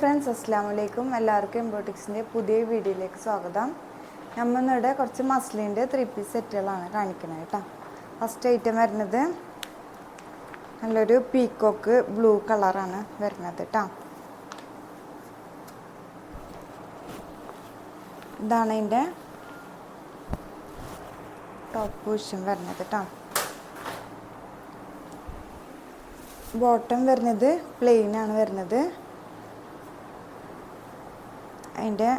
Friends, അസ്സലാമു അലൈക്കും. എല്ലാവർക്കും എംബോട്ടിക്സിൻ്റെ പുതിയ വീഡിയോയിലേക്ക് സ്വാഗതം. നമ്മളിവിടെ കുറച്ച് മസ്ലിൻ്റെ 3 പീസ് സെറ്റുകളാണ് കാണിക്കുന്നത് കേട്ടോ. ഫസ്റ്റ് ഐറ്റം വരുന്നത് നല്ലൊരു പീക്കോക്ക് ബ്ലൂ കളറാണ് വരുന്നത് കേട്ടോ. ഇതാണ് അതിൻ്റെ ടോപ്പ് പൊസിഷൻ വരുന്നത് കേട്ടോ. ബോട്ടം വരുന്നത് പ്ലെയിൻ ആണ് വരുന്നത്. അതിൻ്റെ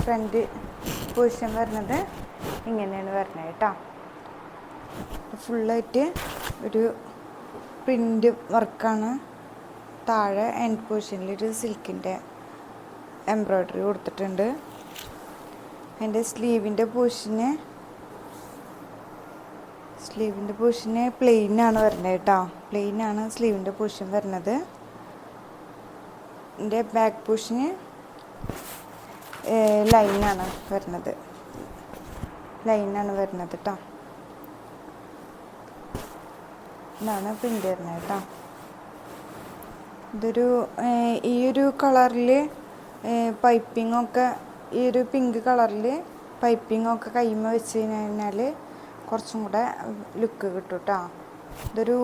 ഫ്രണ്ട് പൊസിഷൻ വരുന്നത് ഇങ്ങനെയാണ് വരുന്നത് കേട്ടോ. ഫുള്ളായിട്ട് ഒരു പ്രിൻ്റ് വർക്കാണ്. താഴെ എൻഡ് പൊസിഷനിൽ ഒരു സിൽക്കിൻ്റെ എംബ്രോയ്ഡറി കൊടുത്തിട്ടുണ്ട്. അതിൻ്റെ സ്ലീവിൻ്റെ പൊസിഷന് പ്ലെയിനാണ് വരുന്നത് കേട്ടോ. പ്ലെയിനാണ് സ്ലീവിൻ്റെ പൊസിഷൻ വരുന്നത്. ഇതിൻ്റെ ബാക്ക് പൊസിഷന് ലൈനാണ് വരുന്നത് കേട്ടോ. ഇതാണ് പ്രിൻ്റ് വരുന്നത് കേട്ടോ. ഇതൊരു ഈ ഒരു കളറിൽ പൈപ്പിങ്ങൊക്കെ, ഈ ഒരു പിങ്ക് കളറിൽ പൈപ്പിങ്ങൊക്കെ കൈമ വെച്ച് കഴിഞ്ഞാൽ കുറച്ചും കൂടെ ലുക്ക് കിട്ടും കേട്ടോ. ഇതൊരു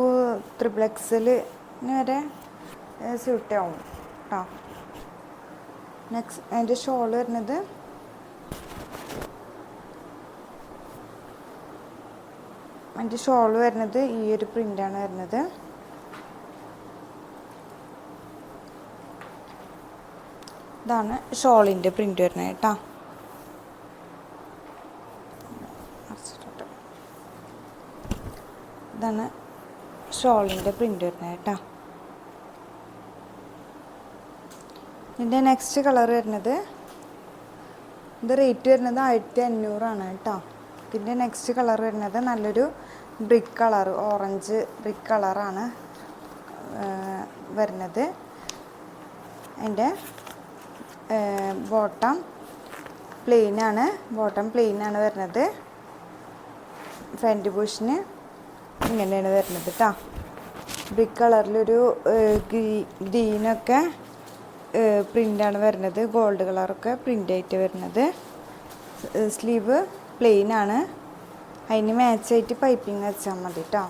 XXL വരെ സ്യൂട്ടാവും കേട്ടോ. നെക്സ്റ്റ് അതിൻ്റെ ഷോൾ വരുന്നത് ഈ ഒരു പ്രിൻ്റാണ് വരുന്നത്. ഇതാണ് ഷോളിൻ്റെ പ്രിൻ്റ് വരുന്നത് കേട്ടോ. ഇതാണ് ഷോളിൻ്റെ പ്രിൻ്റ് വരുന്നത് കേട്ടോ. ഇതിൻ്റെ നെക്സ്റ്റ് കളർ വരുന്നത്, ഇത് റേറ്റ് വരുന്നത് 1500 കേട്ടോ. ഇതിൻ്റെ നെക്സ്റ്റ് കളർ വരുന്നത് നല്ലൊരു ബ്രിക്ക് കളർ, ഓറഞ്ച് ബ്രിക്ക് കളറാണ് വരുന്നത്. അതിൻ്റെ ബോട്ടം പ്ലെയിനാണ് വരുന്നത്. ഫ്രണ്ട് പൊസിഷന് ഇങ്ങനെയാണ് വരുന്നത് കേട്ടോ. ബ്രിക്ക് കളറിലൊരു ഗ്രീനൊക്കെ പ്രിൻ്റാണ് വരുന്നത്. ഗോൾഡ് കളറൊക്കെ പ്രിൻ്റായിട്ട് വരുന്നത്. സ്ലീവ് പ്ലെയിനാണ്. അതിന് മാച്ചായിട്ട് പൈപ്പിംഗ് വെച്ചാൽ മതി കേട്ടോ.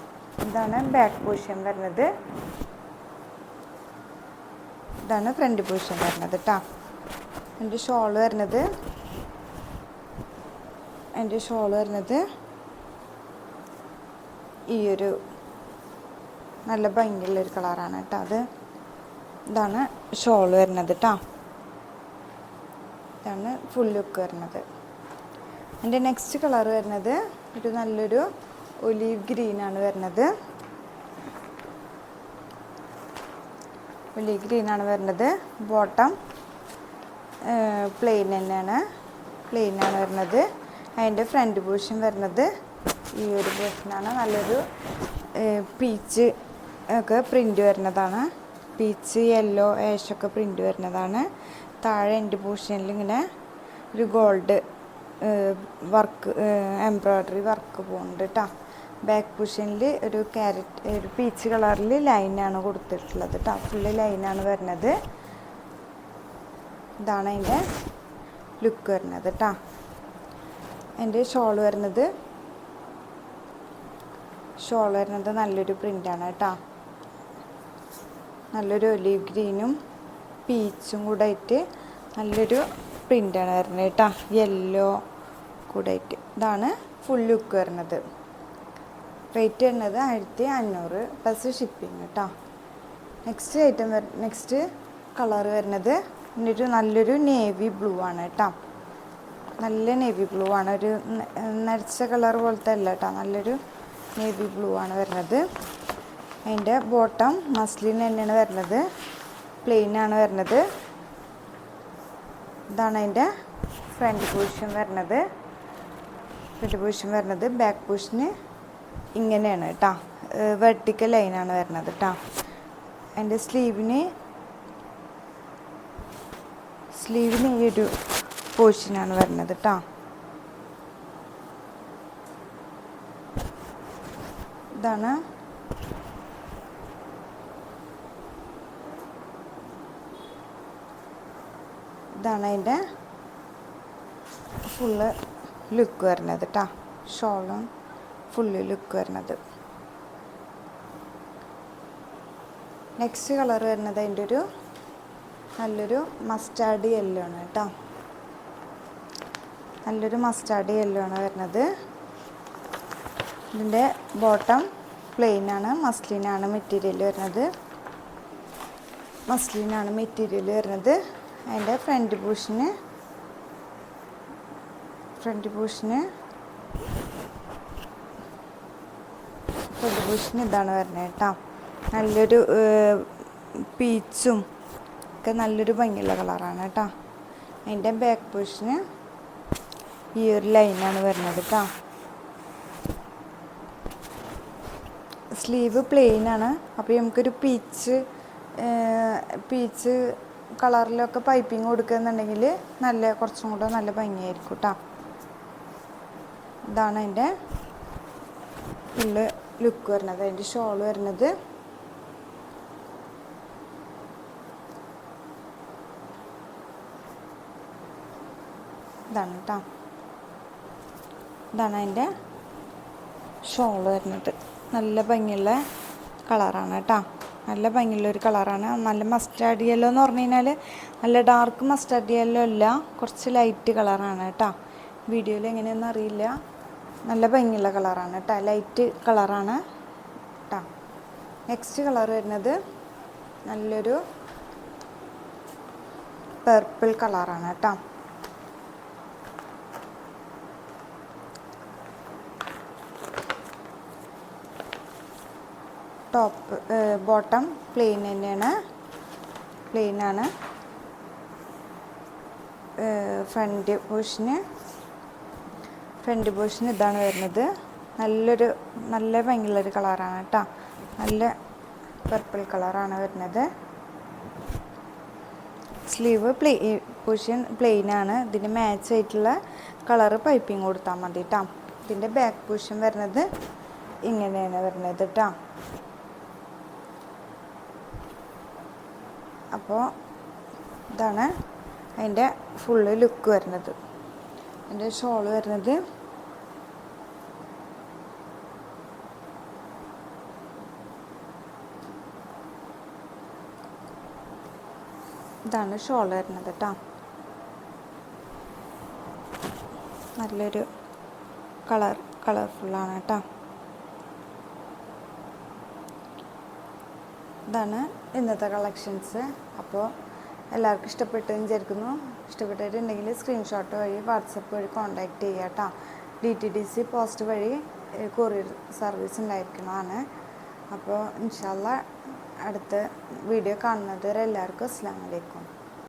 ഇതാണ് ബാക്ക് പൊസിഷൻ വരുന്നത്. ഇതാണ് ഫ്രണ്ട് പൊസിഷൻ വരുന്നത് കേട്ടോ. എൻ്റെ ഷോൾ വരുന്നത് ഈ ഒരു നല്ല ഭംഗിയുള്ളൊരു കളറാണ് കേട്ടോ. ഇതാണ് ഷോൾ വരുന്നത് കേട്ടോ. ഇതാണ് ഫുൾ ലുക്ക് വരുന്നത്. എൻ്റെ നെക്സ്റ്റ് കളർ വരുന്നത് ഒരു നല്ലൊരു ഒലീവ് ഗ്രീനാണ് വരുന്നത്. ബോട്ടം പ്ലെയിനാണ് വരുന്നത്. അതിൻ്റെ ഫ്രണ്ട് പൊസിഷൻ വരുന്നത് ഈ ഒരു പൊസിഷനാണ്. നല്ലൊരു പീച്ച് ഒക്കെ പ്രിൻ്റ് വരുന്നതാണ്. പീച്ച്, യെല്ലോ, ആഷൊക്കെ പ്രിൻ്റ് വരുന്നതാണ്. താഴെ എൻ്റെ പൊസിഷനിൽ ഇങ്ങനെ ഒരു ഗോൾഡ് വർക്ക്, എംബ്രോയ്ഡറി വർക്ക് പോകുന്നുണ്ട് കേട്ടോ. ബാക്ക് പൊസിഷനിൽ ഒരു പീച്ച് കളറിൽ ലൈനാണ് കൊടുത്തിട്ടുള്ളത് കേട്ടോ. ഫുള്ള് ലൈനാണ് വരുന്നത്. ഇതാണ് അതിൻ്റെ ലുക്ക് വരുന്നത് കേട്ടോ. എൻ്റെ ഷോൾ വരുന്നത് നല്ലൊരു പ്രിൻ്റാണ് കേട്ടോ. നല്ലൊരു ഒലീവ് ഗ്രീനും പീച്ചും കൂടെ ആയിട്ട് നല്ലൊരു പ്രിൻ്റാണ് വരുന്നത് കേട്ടോ. യെല്ലോ കൂടെ ആയിട്ട്. ഇതാണ് ഫുൾ ലുക്ക് വരുന്നത്. റേറ്റ് വരുന്നത് 1500 പ്ലസ് ഷിപ്പിംഗ് കേട്ടോ. നെക്സ്റ്റ് കളർ വരുന്നത് നല്ലൊരു നേവി ബ്ലൂ ആണ് കേട്ടോ. നല്ല നേവി ബ്ലൂ ആണ്. ഒരു നരച്ച കളർ പോലത്തെ അല്ല കേട്ടോ. നല്ലൊരു നേവി ബ്ലൂ ആണ് വരുന്നത്. അതിൻ്റെ ബോട്ടം മസ്ലിൻ തന്നെയാണ് വരുന്നത്. പ്ലെയിനാണ് വരുന്നത്. ഇതാണ് അതിൻ്റെ ഫ്രണ്ട് പൊസിഷൻ വരുന്നത്. ബാക്ക് പൊസിഷന് ഇങ്ങനെയാണ് കേട്ടോ. വെർട്ടിക്കൽ ലൈനാണ് വരുന്നത് കേട്ടോ. അതിൻ്റെ സ്ലീവിന് ഈ ഒരു പൊസിഷനാണ് വരുന്നത് കേട്ടോ. ഇതാണ് ഇതാണ് അതിൻ്റെ ഫുള്ള് ലുക്ക് വരുന്നത് കേട്ടോ. ഷോളും ഫുള്ള് ലുക്ക് വരുന്നത്. നെക്സ്റ്റ് കളർ വരുന്നത് അതിൻ്റെ ഒരു നല്ലൊരു മസ്റ്റാർഡ് യെല്ലോ ആണ് കേട്ടോ. നല്ലൊരു മസ്റ്റാർഡ് യെല്ലോ ആണ് വരുന്നത്. ഇതിൻ്റെ ബോട്ടം പ്ലെയിനാണ്, മസ്ലിനാണ് മെറ്റീരിയൽ വരുന്നത്. മസ്ലിനാണ് മെറ്റീരിയൽ വരുന്നത്. അതിൻ്റെ ഫ്രണ്ട് പൂഷിന് ഇതാണ് വരുന്നത് കേട്ടോ. നല്ലൊരു പീച്ചും ഒക്കെ നല്ലൊരു ഭംഗിയുള്ള കളറാണ് കേട്ടോ. അതിൻ്റെ ബാക്ക് പൂഷിന് ഈ ഒരു ലൈനാണ് വരുന്നത് കേട്ടോ. സ്ലീവ് പ്ലെയിനാണ്. അപ്പോൾ നമുക്കൊരു പീച്ച് കളറിലൊക്കെ പൈപ്പിംഗ് കൊടുക്കുകയെന്നുണ്ടെങ്കിൽ കുറച്ചും കൂടെ നല്ല ഭംഗിയായിരിക്കും കേട്ടോ. ഇതാണ് അതിൻ്റെ ഫുള്ള് ലുക്ക് വരുന്നത്. അതിൻ്റെ ഷോൾ വരുന്നത് ഇതാണ് കേട്ടോ. ഇതാണ് അതിൻ്റെ ഷോൾ വരുന്നത്. നല്ല ഭംഗിയുള്ള കളറാണ് കേട്ടോ. നല്ല ഭംഗിയുള്ളൊരു കളറാണ്. നല്ല മസ്റ്റാർഡ് യെല്ലോ എന്ന് പറഞ്ഞു കഴിഞ്ഞാൽ നല്ല ഡാർക്ക് മസ്റ്റാർഡ് യെല്ലോ അല്ല, കുറച്ച് ലൈറ്റ് കളറാണ് കേട്ടോ. വീഡിയോയിൽ എങ്ങനെയൊന്നും അറിയില്ല. നല്ല ഭംഗിയുള്ള കളറാണ് കേട്ടോ. ലൈറ്റ് കളറാണ് കേട്ടോ. നെക്സ്റ്റ് കളർ വരുന്നത് നല്ലൊരു പർപ്പിൾ കളറാണ് കേട്ടോ. ബോട്ടം പ്ലെയിൻ തന്നെയാണ്, പ്ലെയിനാണ്. ഫ്രണ്ട് പോർഷന് ഇതാണ് വരുന്നത്. നല്ല ഭംഗിയുള്ളൊരു കളറാണ് കേട്ടോ. നല്ല പർപ്പിൾ കളറാണ് വരുന്നത്. സ്ലീവ് പോർഷൻ പ്ലെയിനാണ്. ഇതിന് മാച്ച് ആയിട്ടുള്ള കളറ് പൈപ്പിംഗ് കൊടുത്താൽ മതി കേട്ടോ. ഇതിൻ്റെ ബാക്ക് പോർഷൻ വരുന്നത് ഇങ്ങനെയാണ് വരുന്നത് കേട്ടോ. അപ്പോൾ ഇതാണ് അതിൻ്റെ ഫുള്ള് ലുക്ക് വരുന്നത്. അതിൻ്റെ ഷോള് വരുന്നത് ഇതാണ് ഷോൾ വരുന്നത് കേട്ടോ. നല്ലൊരു കളർഫുള്ളാണ് കേട്ടോ. ഇതാണ് ഇന്നത്തെ കളക്ഷൻസ്. അപ്പോൾ എല്ലാവർക്കും ഇഷ്ടപ്പെട്ടെന്ന് വിചാരിക്കുന്നു. ഇഷ്ടപ്പെട്ടിട്ടുണ്ടെങ്കിൽ സ്ക്രീൻഷോട്ട് വഴി വാട്സപ്പ് വഴി കോൺടാക്റ്റ് ചെയ്യുക കേട്ടോ. DTDC പോസ്റ്റ് വഴി കൊറിയർ സർവീസ് ഉണ്ടായിരിക്കുന്നതാണ്. അപ്പോൾ ഇൻഷാ അല്ലാഹ് അടുത്ത വീഡിയോ കാണുന്നത് വരെ എല്ലാവർക്കും അസ്സലാമു അലൈക്കും.